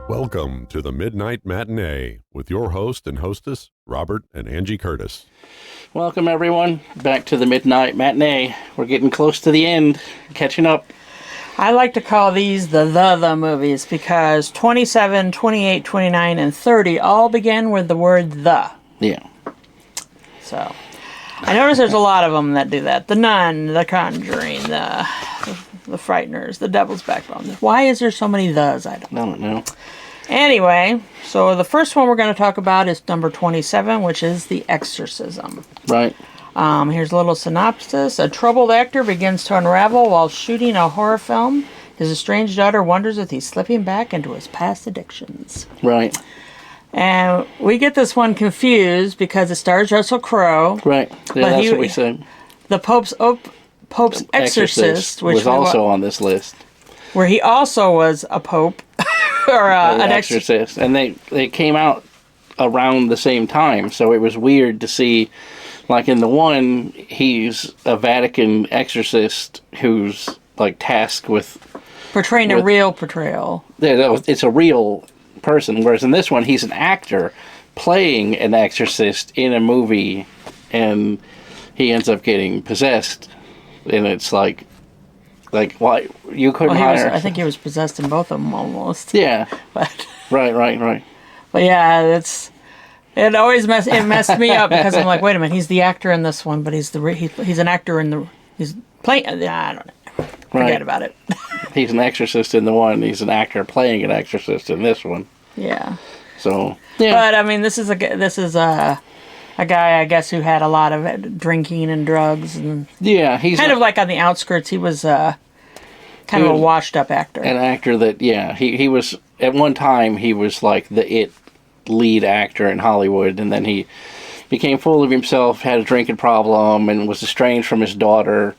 Welcome to the Midnight Matinee with your host and hostess, Robert and Angie Curtis. Welcome, everyone, back to the Midnight Matinee. We're getting close to the end, catching up. I like to call these the movies because 27, 28, 29, and 30 all begin with the word the. Yeah. So, I notice there's a lot of them that do that. The Nun, The Conjuring, the Frighteners, The Devil's Backbone. Why is there so many thes? I don't know. Anyway, so the first one we're going to talk about is number 27, which is The Exorcism. Right. Here's a little synopsis. A troubled actor begins to unravel while shooting a horror film. His estranged daughter wonders if he's slipping back into his past addictions. Right. And we get this one confused because it stars Russell Crowe. Right. Yeah, that's what we said. The Pope's Exorcist, which was also on this list. Where he also was a pope. Or an exorcist. And they came out around the same time, so it was weird to see, like in the one, he's a Vatican exorcist who's like tasked with portraying a real portrayal. It's a real person, whereas in this one, he's an actor playing an exorcist in a movie, and he ends up getting possessed, and it's like why you couldn't hire? I think he was possessed in both of them almost. Yeah, but right. But yeah, it always messed me up because I'm like, wait a minute, he's the actor in this one, but he's an actor in he's playing. I don't know. Forget about it. He's an exorcist in the one. He's an actor playing an exorcist in this one. Yeah. So yeah. But I mean, this is a guy, I guess, who had a lot of drinking and drugs, and he's kind of like on the outskirts. He was kind of a washed-up actor. An actor that, he was, at one time, he was like the lead actor in Hollywood, and then he became full of himself, had a drinking problem, and was estranged from his daughter,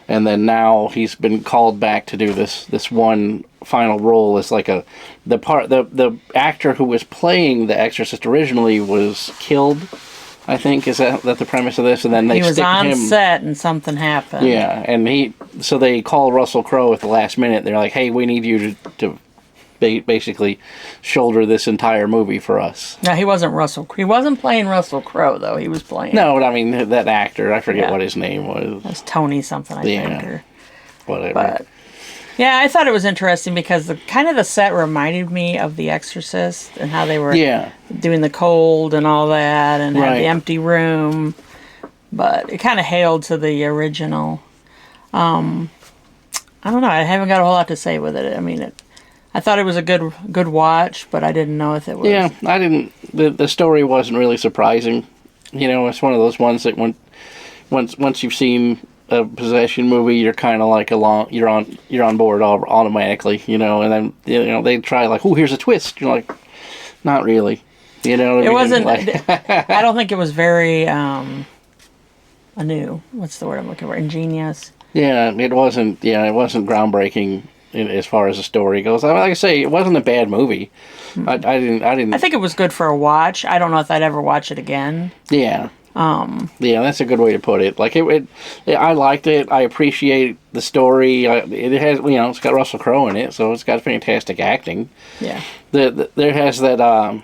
and then now he's been called back to do this one final role as like the actor who was playing the Exorcist originally was killed, I think. Is that the premise of this? And then he was on set and something happened. Yeah, and so they call Russell Crowe at the last minute. They're like, "Hey, we need you to basically shoulder this entire movie for us." No, he wasn't Russell. He wasn't playing Russell Crowe though. He was playing. No, but I mean that actor. I forget what his name was. It was Tony something, I think. Or whatever. But yeah, I thought it was interesting because the set reminded me of The Exorcist and how they were doing the cold and all that and had the empty room. But it kind of hailed to the original. I don't know. I haven't got a whole lot to say with it. I mean, I thought it was a good watch, but I didn't know if it was. Yeah, I didn't. The story wasn't really surprising. You know, it's one of those ones that once you've seen a possession movie, you're kind of like you're on board automatically, you know. And then they try like, oh, here's a twist. You're like, not really, you know. It wasn't. I don't think it was very anew. What's the word I'm looking for? Ingenious. Yeah, it wasn't. Yeah, it wasn't groundbreaking as far as the story goes. Like I say, it wasn't a bad movie. I didn't. I think it was good for a watch. I don't know if I'd ever watch it again. Yeah. Yeah, that's a good way to put it. Like I liked it. I appreciate the story. It has, it's got Russell Crowe in it, so it's got fantastic acting. Yeah. There has that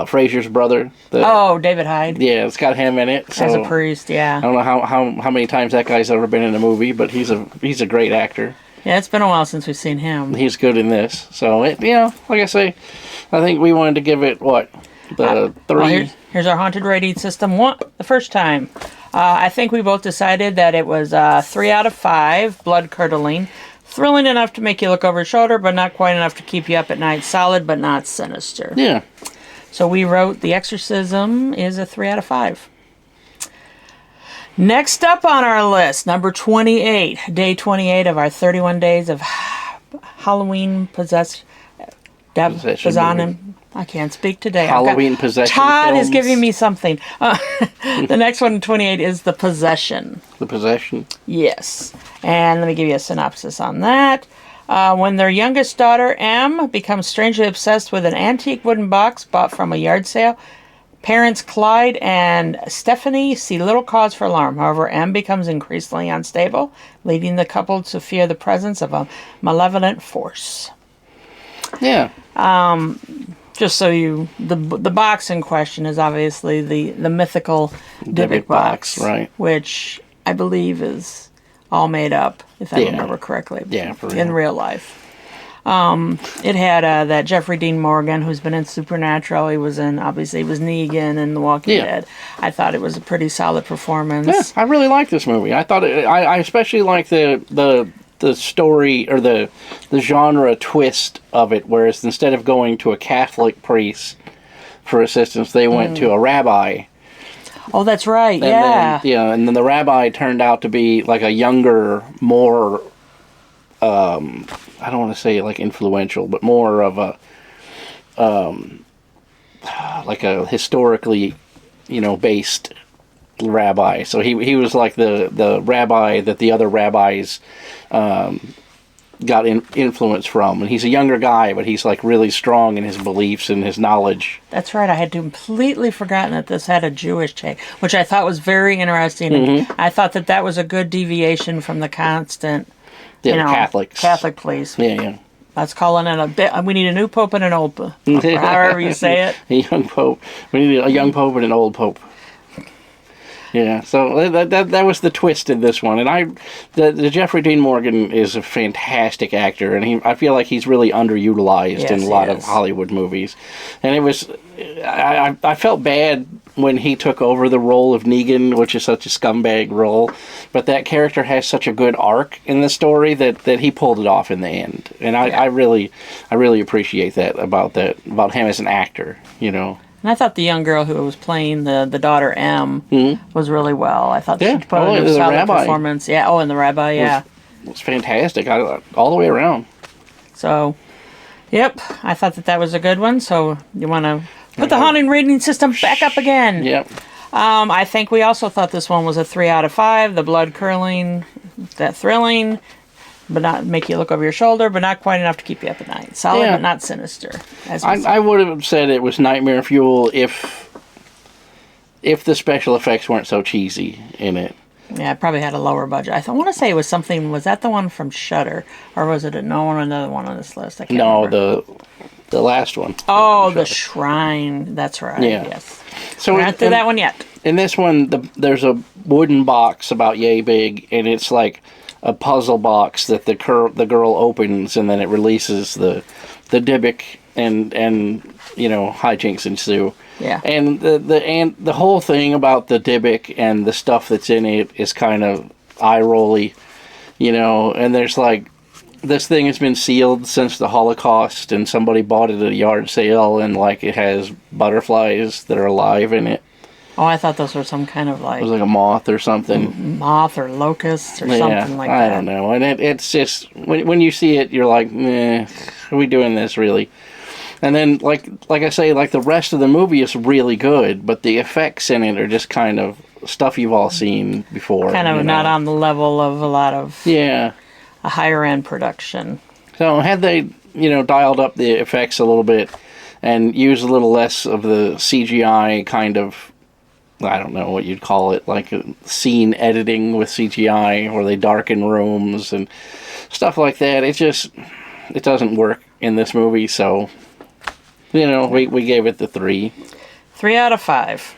Fraser's brother. David Hyde. Yeah, it's got him in it. So as a priest. Yeah. I don't know how many times that guy's ever been in a movie, but he's a great actor. Yeah, it's been a while since we've seen him. He's good in this. So like I say, I think we wanted to give it the 3. Well, here's our haunted rating system. The first time, I think we both decided that it was 3 out of 5, blood curdling, thrilling enough to make you look over your shoulder, but not quite enough to keep you up at night. Solid, but not sinister. Yeah. So we wrote The Exorcism is a 3 out of 5. Next up on our list, number 28, day 28 of our 31 days of Halloween possession. I can't speak today. Halloween possession. Todd is giving me something. The next one, 28, is The Possession. The Possession? Yes. And let me give you a synopsis on that. When their youngest daughter, Em, becomes strangely obsessed with an antique wooden box bought from a yard sale, Parents Clyde and Stephanie see little cause for alarm. However, M becomes increasingly unstable, leading the couple to fear the presence of a malevolent force. Yeah. Just so the box in question is obviously the mythical Dybbuk box, right? Which I believe is all made up, if I remember correctly. Yeah, for real. In real life. It had that Jeffrey Dean Morgan, who's been in Supernatural. He was Negan in The Walking Dead. I thought it was a pretty solid performance. Yeah, I really liked this movie. I thought I especially liked the story or the genre twist of it, whereas instead of going to a Catholic priest for assistance, they went to a rabbi. Oh, that's right. And then the rabbi turned out to be like a younger, more I don't want to say like influential, but more of a like a historically, based rabbi. So he was like the rabbi that the other rabbis got influence from, and he's a younger guy, but he's like really strong in his beliefs and his knowledge. That's right. I had completely forgotten that this had a Jewish take, which I thought was very interesting. Mm-hmm. And I thought that was a good deviation from the constant. Catholics. Catholic police. Yeah. Let's call it a bit. We need a new pope and an old pope, or however you say it. A young pope. We need a young pope and an old pope. Yeah, so that was the twist in this one, and the Jeffrey Dean Morgan is a fantastic actor, and I feel like he's really underutilized in a lot of Hollywood movies, and it was I felt bad when he took over the role of Negan, which is such a scumbag role, but that character has such a good arc in the story that he pulled it off in the end, and I really appreciate that about him as an actor, And I thought the young girl who was playing the daughter M was really well. I thought she put on a solid performance. Yeah. Oh, and the rabbi. Yeah. It was fantastic. All the way around. So, yep. I thought that was a good one. So you want to put the haunting rating system back up again? Yep. I think we also thought this one was a 3 out of 5. The blood curdling, that thrilling, but not make you look over your shoulder, but not quite enough to keep you up at night. Solid, but not sinister. I would have said it was nightmare fuel if the special effects weren't so cheesy in it. Yeah, it probably had a lower budget. I want to say it was something. Was that the one from Shudder, or was it another one on this list? I can't remember. the last one. Oh, the Shrine. That's right. Yeah. Yes. So we're not to that one yet. In this one, there's a wooden box about yay big, and it's like a puzzle box that the girl opens, and then it releases the Dybbuk, and hijinks ensue. Yeah. And the whole thing about the Dybbuk and the stuff that's in it is kind of eye-rolly, and there's like, this thing has been sealed since the Holocaust, and somebody bought it at a yard sale, and like it has butterflies that are alive in it. Oh, I thought those were some kind of like... It was like a moth or something. Moth or locust or something like that. I don't know. And it's just, when you see it, you're like, are we doing this really? And then, like I say, like the rest of the movie is really good, but the effects in it are just kind of stuff you've all seen before. Kind of not on the level of a lot of a higher end production. So had they, dialed up the effects a little bit and used a little less of the CGI kind of, I don't know what you'd call it, like scene editing with CGI, where they darken rooms and stuff like that, it doesn't work in this movie, so... we gave it the 3. 3 out of 5.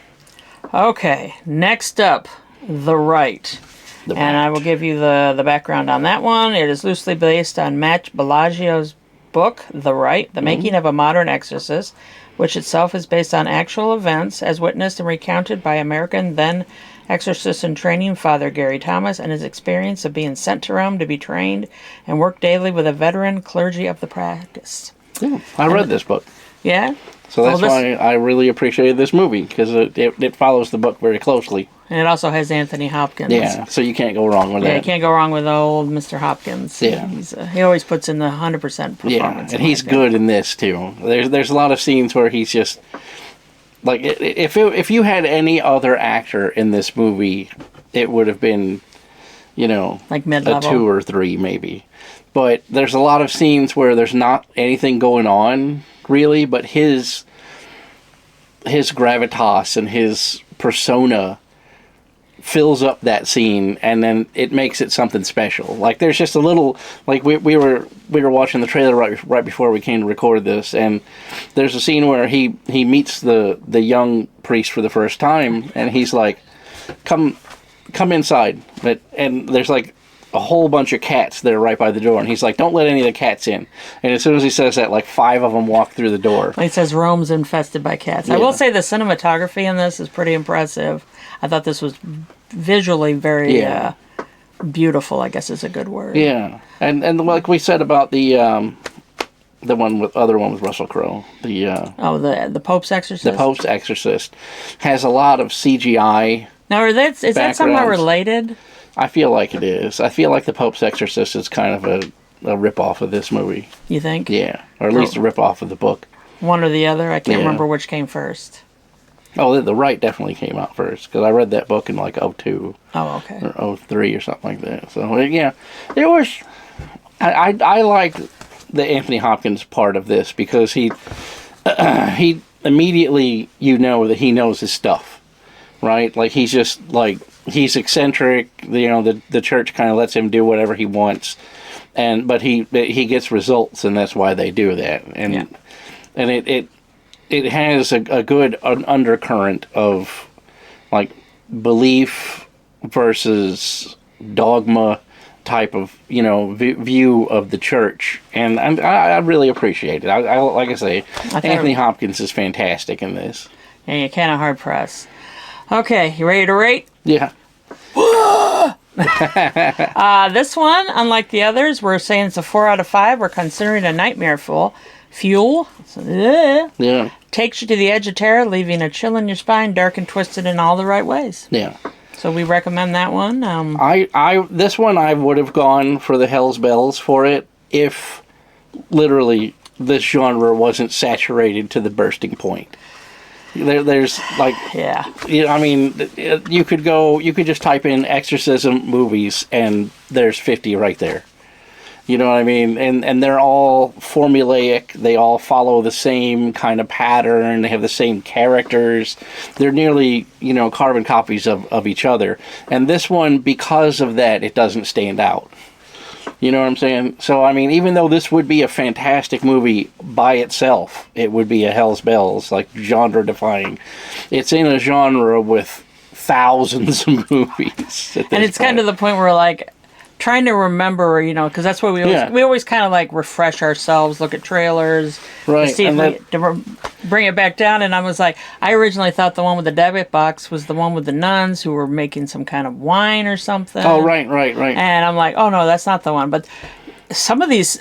Okay, next up, The Rite. And I will give you the background on that one. It is loosely based on Matt Bellagio's book, The Rite, The Making of a Modern Exorcist, which itself is based on actual events as witnessed and recounted by American then exorcist in training Father Gary Thomas and his experience of being sent to Rome to be trained and work daily with a veteran clergy of the practice. Yeah, I read this book. Yeah? So that's why I really appreciated this movie, because it follows the book very closely. And it also has Anthony Hopkins. Yeah, so you can't go wrong with that. Yeah, you can't go wrong with old Mr. Hopkins. Yeah. He always puts in the 100% performance. Yeah, and he's good in this, too. There's a lot of scenes where he's just... Like, if you had any other actor in this movie, it would have been, like mid-level. A 2 or 3, maybe. But there's a lot of scenes where there's not anything going on, really, but his his gravitas and his persona fills up that scene, and then it makes it something special. Like there's just a little, like we were watching the trailer right before we came to record this, and there's a scene where he meets the young priest for the first time, and he's like, come inside, and there's like a whole bunch of cats that are right by the door, and he's like, don't let any of the cats in. And as soon as he says that, like 5 of them walk through the door. He says Rome's infested by cats. I will say the cinematography in this is pretty impressive. I thought this was visually very beautiful, I guess is a good word. Yeah. And like we said about the other one with Russell Crowe, the Pope's Exorcist. The Pope's Exorcist has a lot of CGI. Now, is that somehow related? I feel like it is. I feel like the Pope's Exorcist is kind of a rip-off of this movie. You think? Yeah, or at least a rip-off of the book. One or the other? I can't remember which came first. Oh, the Rite definitely came out first, because I read that book in like 2002. Oh, okay. Or 2003 or something like that. So, yeah, there was... I liked the Anthony Hopkins part of this, because he immediately, that he knows his stuff, right? Like, he's just, like, he's eccentric, the church kind of lets him do whatever he wants, but he gets results, and that's why they do that. And it has a good undercurrent of, like, belief versus dogma type of, view of the church. And I really appreciate it. I like I say, Anthony Hopkins is fantastic in this. And you're kind of hard-pressed. Okay, you ready to rate? Yeah. This one, unlike the others, we're saying it's a 4 out of 5. We're considering a nightmare fuel. Yeah. Takes you to the edge of terror, leaving a chill in your spine, dark and twisted in all the right ways. Yeah. So we recommend that one. This one I would have gone for the Hell's Bells for it if literally this genre wasn't saturated to the bursting point. There's like, I mean, you could just type in exorcism movies and there's 50 right there. You know what I mean? And they're all formulaic. They all follow the same kind of pattern. They have the same characters. They're nearly, carbon copies of each other. And this one, because of that, it doesn't stand out. You know what I'm saying? So, I mean, even though this would be a fantastic movie by itself, it would be a Hell's Bells, like genre-defying. It's in a genre with thousands of movies. And it's kind of the point where, like, trying to remember, because that's what we always kind of like refresh ourselves, look at trailers, right? See if to bring it back down. And I was like, I originally thought the one with the debit box was the one with the nuns who were making some kind of wine or something. Oh, right. And I'm like, oh no, that's not the one. But some of these,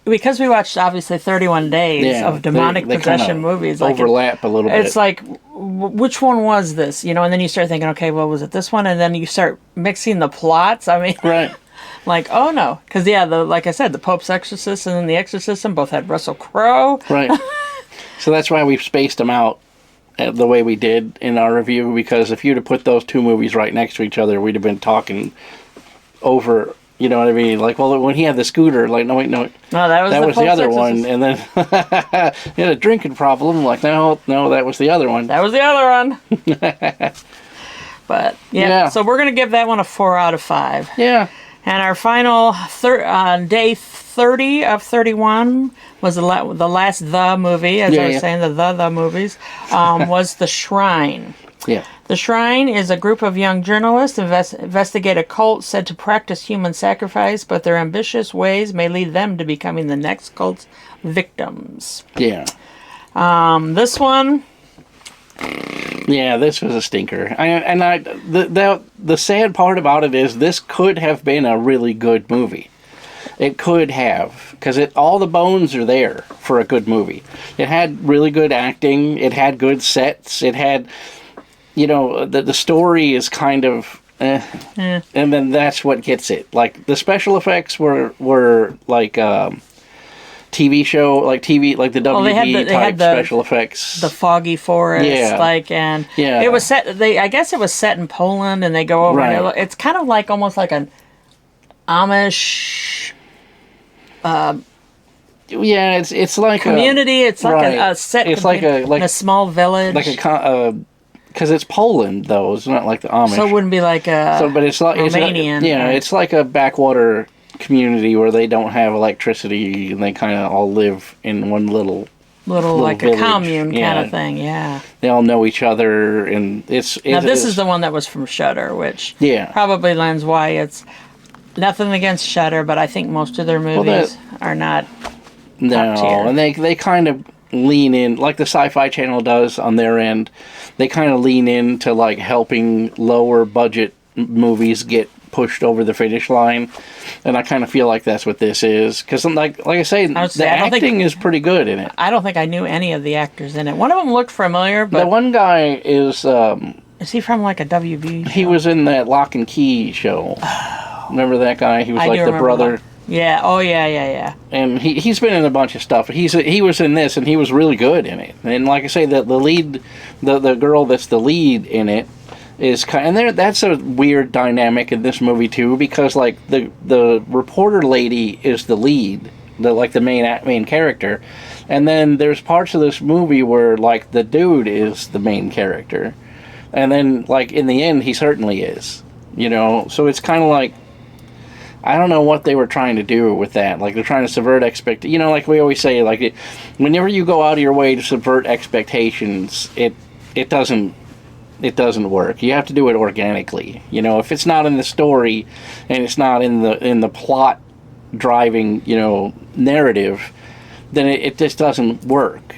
because we watched obviously 31 days of demonic possession movies, overlap a little bit. It's like, which one was this? And then you start thinking, okay, well, was it this one? And then you start mixing the plots. I mean, right. Like, oh no, because like I said, the Pope's Exorcist and then the Exorcism both had Russell Crowe. Right. So that's why we've spaced them out the way we did in our review, because if you'd have put those two movies right next to each other, we'd have been talking over. You know what I mean? Like, well, when he had the scooter, like, no, that was the other one, and then he had a drinking problem. Like, no, that was the other one. That was the other one. But yeah, so we're gonna give that one a 4 out of 5. Yeah. And our final day 30 of 31 was the last The movie, as I was saying, the movies, was The Shrine. Yeah. The Shrine is a group of young journalists investigate a cult said to practice human sacrifice, but their ambitious ways may lead them to becoming the next cult's victims. Yeah. This one... Yeah, this was a stinker. The sad part about it is this could have been a really good movie. It could have, because all the bones are there for a good movie. It had really good acting. It had good sets. It had, the story is kind of, and then that's what gets it. Like the special effects were like. TV show, like the WB type special effects. The foggy forest, it was set. I guess it was set in Poland, and they go over. Right. And it's kind of like almost like an Amish Yeah, it's like community. It's like right. a set. It's like a small village. Like because it's Poland though. It's not like the Amish. So it wouldn't be like a but it's like Romanian. It's like a backwater community where they don't have electricity and they kind of all live in one little like village. a commune kind of thing. Yeah. They all know each other, and now this is the one that was from Shudder, which yeah. probably lends why it's nothing against Shudder, but I think most of their movies are not top tier. And they kind of lean in like the Sci-Fi Channel does on their end. They kind of lean into like helping lower budget movies get pushed over the finish line, and I kind of feel like that's what this is, because like I say, the acting is pretty good in it. I don't think I knew any of the actors in it. One of them looked familiar, but the one guy is he from like a WB show? He was in that Lock and Key show. Remember that guy? He was like the brother. Yeah. Oh yeah. And he's been in a bunch of stuff. He was in this, and he was really good in it. And like I say, the lead, the girl that's the lead in it is kind. And that's a weird dynamic in this movie too, because like the reporter lady is the lead, the main character, and then there's parts of this movie where like the dude is the main character, and then like in the end he certainly is. So it's kind of like, I don't know what they were trying to do with that. Like, they're trying to subvert like we always say, like, whenever you go out of your way to subvert expectations, it doesn't work. You have to do it organically. If it's not in the story and it's not in the plot driving, narrative, then it just doesn't work.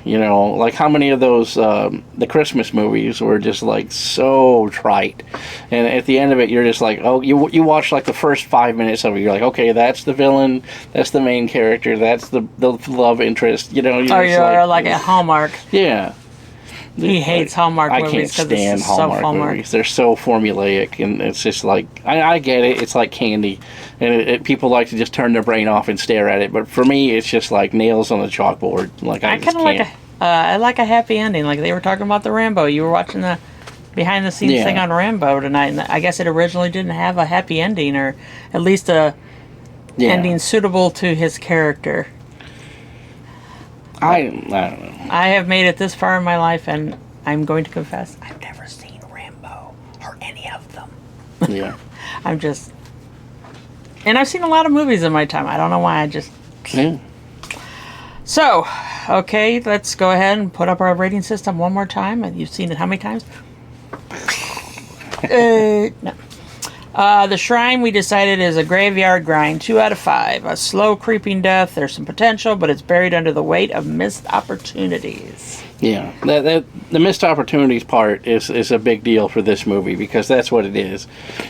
Like how many of those the Christmas movies were just like so trite, and at the end of it you're just like, oh, you watch like the first 5 minutes of it, you're like, okay, that's the villain, that's the main character, that's the love interest, you're like a Hallmark. Yeah. He hates Hallmark movies because it's Hallmark movies. They're so formulaic, and it's just like, I get it. It's like candy, and people like to just turn their brain off and stare at it. But for me, it's just like nails on the chalkboard. Like I kind of like I like a happy ending. Like they were talking about the Rambo. You were watching the behind the scenes thing on Rambo tonight, and I guess it originally didn't have a happy ending, or at least a ending suitable to his character. I don't know. I have made it this far in my life, and I'm going to confess, I've never seen Rambo or any of them. Yeah. And I've seen a lot of movies in my time. I don't know why. Yeah. So, okay, let's go ahead and put up our rating system one more time. You've seen it how many times? No. The Shrine, we decided, is a graveyard grind, 2 out of 5. A slow creeping death. There's some potential, but it's buried under the weight of missed opportunities. Yeah, the missed opportunities part is a big deal for this movie, because that's what it is.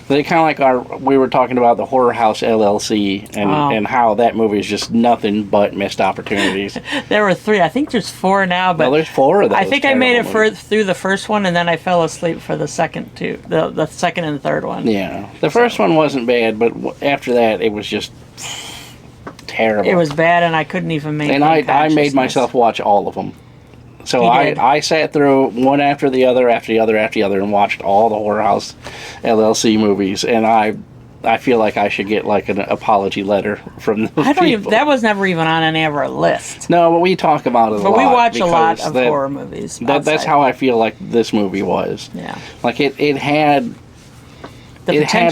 They kind of like we were talking about the Horror House LLC and how that movie is just nothing but missed opportunities. There were 3. I think there's 4 now, but there's 4 of those. I think I made it through the first one, and then I fell asleep for the second two, the second and third one. Yeah, the first one wasn't bad, but after that it was just terrible. It was bad, and I couldn't even make. And I made myself watch all of them. So I sat through one after the other, and watched all the Horror House LLC movies, and I feel like I should get like an apology letter from those people. That was never even on any of our lists. No, but we talk about it a lot. But we watch a lot of horror movies. That's how I feel like this movie was. Yeah. Like it had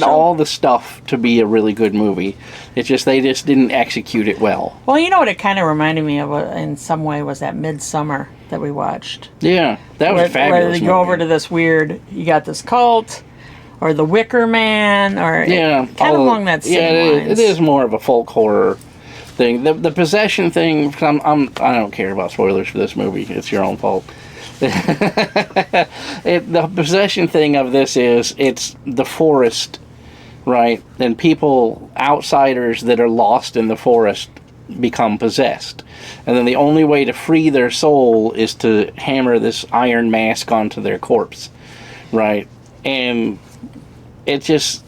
all the stuff to be a really good movie. It's just they just didn't execute it well. Well, you know what it kind of reminded me of in some way was that Midsummer that we watched. Yeah, that was fabulous. Where they go over to this weird, you got this cult, or the Wicker Man, or kind of along that same lines. It is more of a folk horror thing. The possession thing, I don't care about spoilers for this movie. It's your own fault. The possession thing of this is it's the forest, right? And people, outsiders that are lost in the forest, become possessed. And then the only way to free their soul is to hammer this iron mask onto their corpse, right? And it just,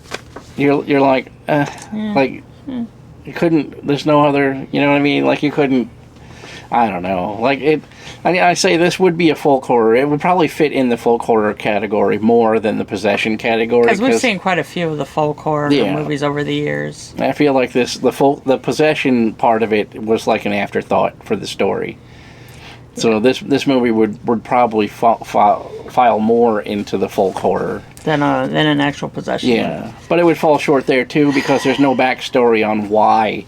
you're like, like, you couldn't, there's no other, you know what I mean? Like, you couldn't, I don't know. Like it, I say this would be a folk horror. It would probably fit in the folk horror category more than the possession category. Because we've seen quite a few of the folk horror movies over the years. I feel like the possession part of it was like an afterthought for the story. So this movie would probably file more into the folk horror than an actual possession. Yeah, but it would fall short there too because there's no backstory on why.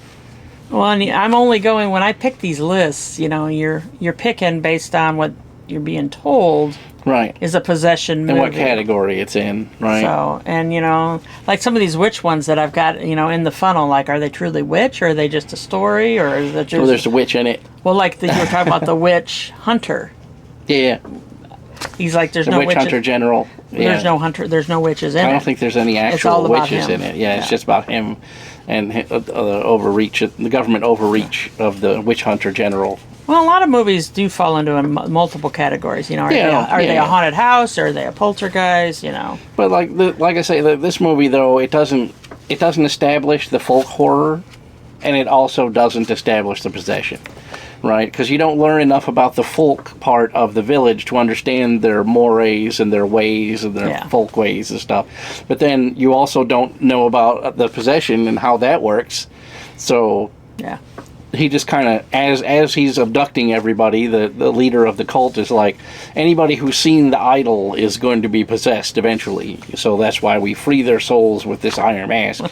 Well, and I'm only going when I pick these lists. You know, you're picking based on what you're being told. Right. Is a possession movie. And what category it's in, right? So, and you know, like some of these witch ones that I've got, you know, in the funnel, like, are they truly witch, or are they just a story, or is it just... Well, there's a witch in it. Well, like you were talking about the witch hunter. Yeah. He's like, there's the no witch hunter general. Yeah. There's no hunter. There's no witches in it. I don't think there's any actual witches in it. Yeah, it's just about him and the government overreach of the witch hunter general. Well, a lot of movies do fall into multiple categories. You know, are they a haunted house, or are they a poltergeist? You know. But like I say, this movie though it doesn't establish the folk horror, and it also doesn't establish the possession, right? Because you don't learn enough about the folk part of the village to understand their mores and their ways and their folk ways and stuff. But then you also don't know about the possession and how that works. So yeah. He just kind of, as he's abducting everybody, the leader of the cult is like, anybody who's seen the idol is going to be possessed eventually. So that's why we free their souls with this iron mask.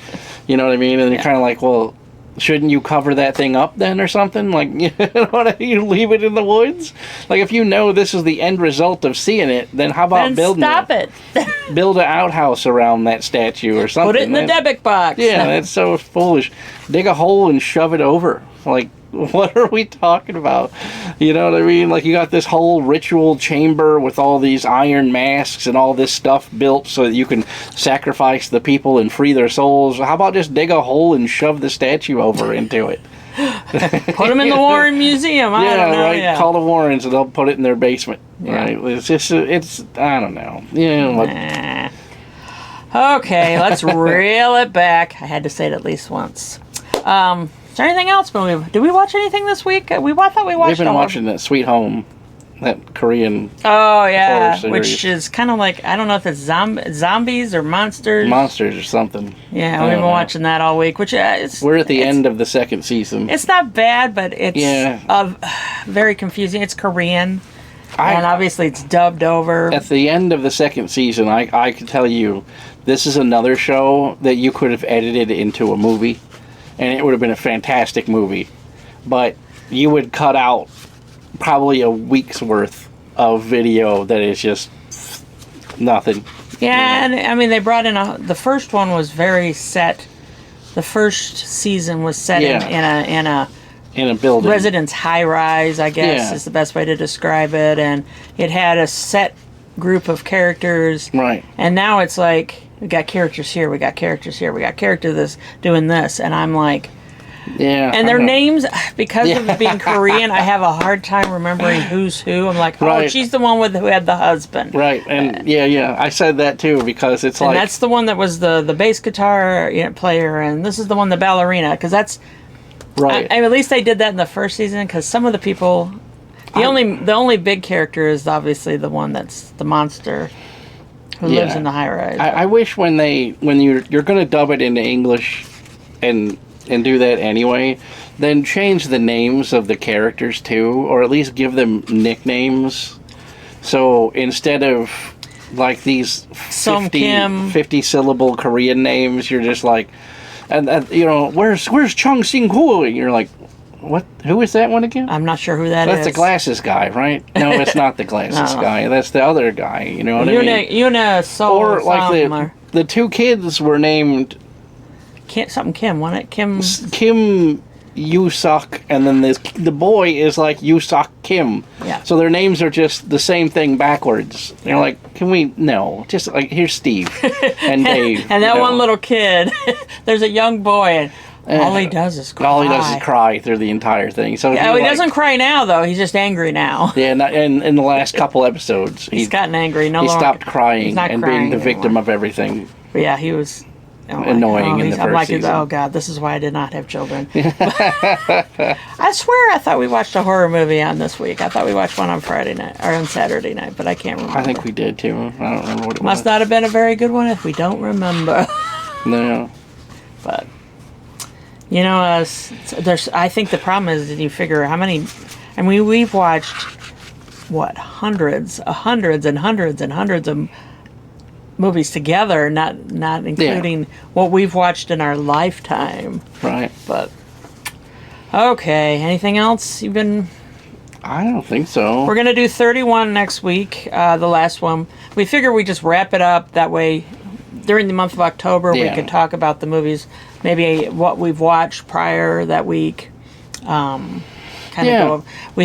You know what I mean? And you're kind of like, well, shouldn't you cover that thing up then or something? Like, you know, you leave it in the woods? Like, if you know this is the end result of seeing it, then how about building it? Build an outhouse around that statue or something. Put it in the debit box. Yeah, that's so foolish. Dig a hole and shove it over. Like, what are we talking about? You know what I mean? Like, you got this whole ritual chamber with all these iron masks and all this stuff built so that you can sacrifice the people and free their souls. How about just dig a hole and shove the statue over into it? Put them in the Warren Museum. I don't know. Right. Yeah. Call the Warrens and they'll put it in their basement. Yeah. Right. It's I don't know. Yeah. Okay, let's reel it back. I had to say it at least once. Is there anything else? Did we watch anything this week? I thought we watched. We've been watching that Sweet Home, that Korean. Oh yeah, which is kind of like, I don't know if it's zombies or monsters. Monsters or something. Yeah, we've been watching that all week. Which we're at the end of the second season. It's not bad, but it's very confusing. It's Korean, and obviously it's dubbed over. At the end of the second season, I can tell you, this is another show that you could have edited into a movie. And it would have been a fantastic movie. But you would cut out probably a week's worth of video that is just nothing. Yeah, and I mean, they brought in the first one was very set. The first season was set in a building. Residence high rise, I guess, is the best way to describe it. And it had a set group of characters. Right. And now it's like, we got characters here, we got characters here, we got characters doing this, and I'm like, and their names, because of it being Korean, I have a hard time remembering who's who. I'm like, oh, she's the one who had the husband. Right, and I said that too, because it's like... And that's the one that was the bass guitar player, and this is the one, the ballerina, because that's... Right. At least they did that in the first season, because some of the people... The only big character is obviously the one that's the monster... Who lives in the high rise? I wish when you're going to dub it into English, and do that anyway, then change the names of the characters too, or at least give them nicknames. So instead of like these 50 syllable Korean names, you're just like, and where's Chung Sing Hoo? And you're like, what? Who is that one again? I'm not sure who that is. That's the glasses guy, right? No, it's not the glasses guy. That's the other guy. You know what I mean? Or like the two kids were named Kim, wasn't it? Kim Yoo-suk, and then the boy is like Yoo-suk Kim. Yeah. So their names are just the same thing backwards. They're like, just like, here's Steve and Dave. And that one little kid, there's a young boy, and all he does is cry. All he does is cry through the entire thing. So he doesn't cry now, though. He's just angry now. Yeah, and in the last couple episodes, he's gotten angry. He stopped crying and being the victim of everything. But yeah, he was... annoying in the first season. Oh God, this is why I did not have children. I swear I thought we watched a horror movie on this week. I thought we watched one on Friday night or on Saturday night, but I can't remember. I think we did too. I don't remember what it was. Must not have been a very good one if we don't remember. No. But I think the problem is that you figure how many. I mean, we've watched hundreds and hundreds of movies together, not including what we've watched in our lifetime. Right. But okay, anything else you've been? I don't think so. We're gonna do 31 next week, the last one. We figure we just wrap it up that way. During the month of October, we could talk about the movies, maybe what we've watched prior that week. We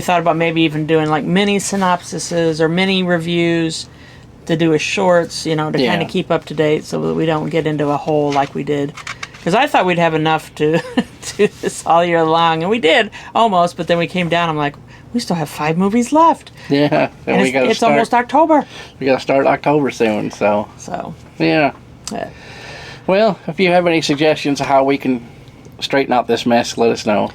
thought about maybe even doing like mini synopsises or mini reviews to do as shorts, to kind of keep up to date so that we don't get into a hole like we did. Because I thought we'd have enough to do this all year long, and we did almost, but then we came down, I'm like, we still have 5 movies left. Yeah. And it's almost October. We got to start October soon, so. Yeah. Well, if you have any suggestions of how we can straighten out this mess, let us know.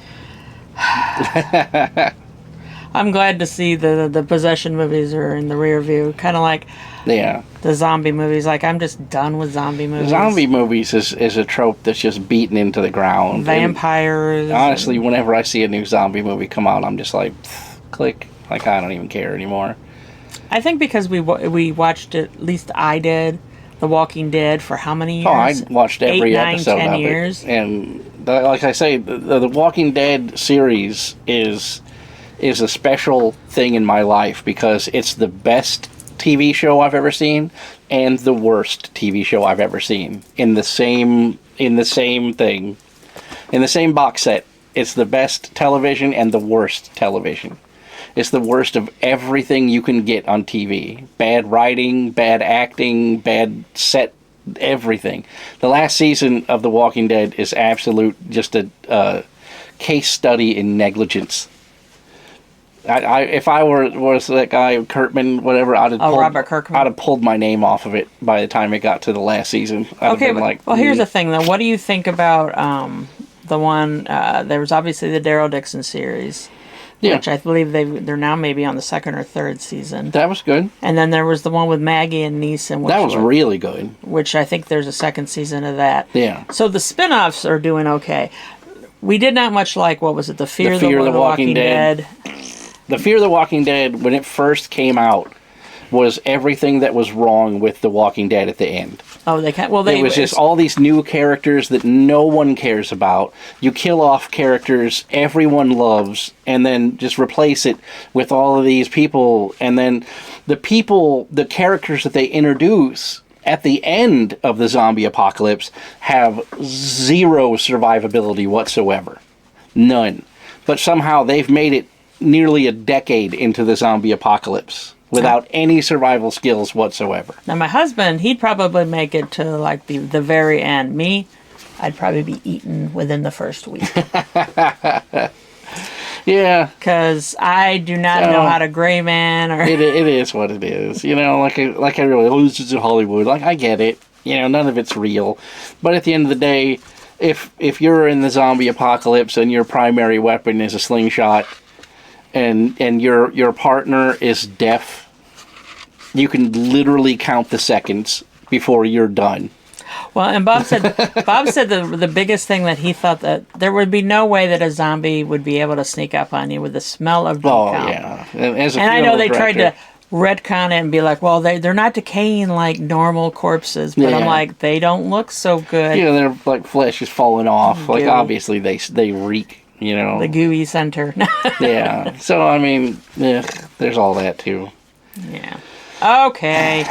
I'm glad to see the possession movies are in the rear view. Kind of like the zombie movies. Like, I'm just done with zombie movies. Zombie movies is a trope that's just beaten into the ground. Vampires. And honestly, whenever I see a new zombie movie come out, I'm just like, click. Like, I don't even care anymore. I think because we watched it, at least I did, The Walking Dead for how many years? Oh, I watched every 8, 9, episode 10 of years. it. And like I say, the Walking Dead series is a special thing in my life because it's the best TV show I've ever seen and the worst TV show I've ever seen in the same thing, in the same box set. It's the best television and the worst television. It's the worst of everything you can get on TV. Bad writing, bad acting, bad set, everything. The last season of The Walking Dead is just a case study in negligence. If I was that guy, Kirkman, whatever, Robert Kirkman. I'd have pulled my name off of it by the time it got to the last season. Here's the thing, though. What do you think about the one, there was obviously the Daryl Dixon series, which I believe they're now maybe on the 2nd or 3rd season. That was good. And then there was the one with Maggie and Neeson. That was really good. Which I think there's a 2nd season of that. Yeah. So the spin-offs are doing okay. We did not much like, what was it, The Fear of the Walking Dead. The Fear of the Walking Dead, when it first came out, was everything that was wrong with The Walking Dead at the end. Oh, it was just all these new characters that no one cares about. You kill off characters everyone loves, and then just replace it with all of these people. And then the characters that they introduce at the end of the zombie apocalypse have zero survivability whatsoever. None. But somehow they've made it nearly a decade into the zombie apocalypse without any survival skills whatsoever. Now, my husband, he'd probably make it to like the very end. Me, I'd probably be eaten within the first week. Yeah. Because I do not know how to gray man or... It is what it is. Like everyone, this is Hollywood. Like, I get it. None of it's real. But at the end of the day, if you're in the zombie apocalypse and your primary weapon is a slingshot, and your partner is deaf, you can literally count the seconds before you're done. Well, and Bob said the biggest thing that he thought that there would be no way that a zombie would be able to sneak up on you with the smell of decomp. Oh, yeah. And I know they tried to retcon it and be like, well, they're not decaying like normal corpses, but I'm like, they don't look so good. Yeah, their like flesh is falling off. Like, obviously they reek. The gooey center. Yeah. So, I mean, there's all that, too. Yeah. Okay.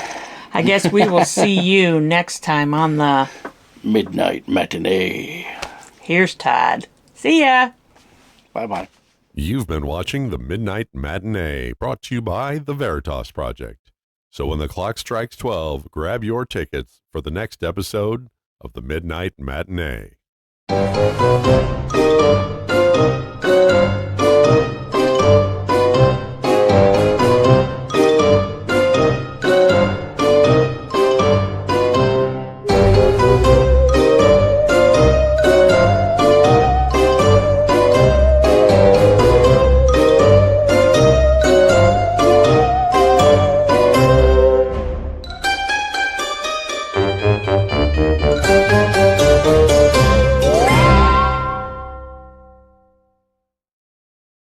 I guess we will see you next time on the... Midnight Matinee. Here's Todd. See ya. Bye-bye. You've been watching the Midnight Matinee, brought to you by the Veritas Project. So when the clock strikes 12, grab your tickets for the next episode of the Midnight Matinee.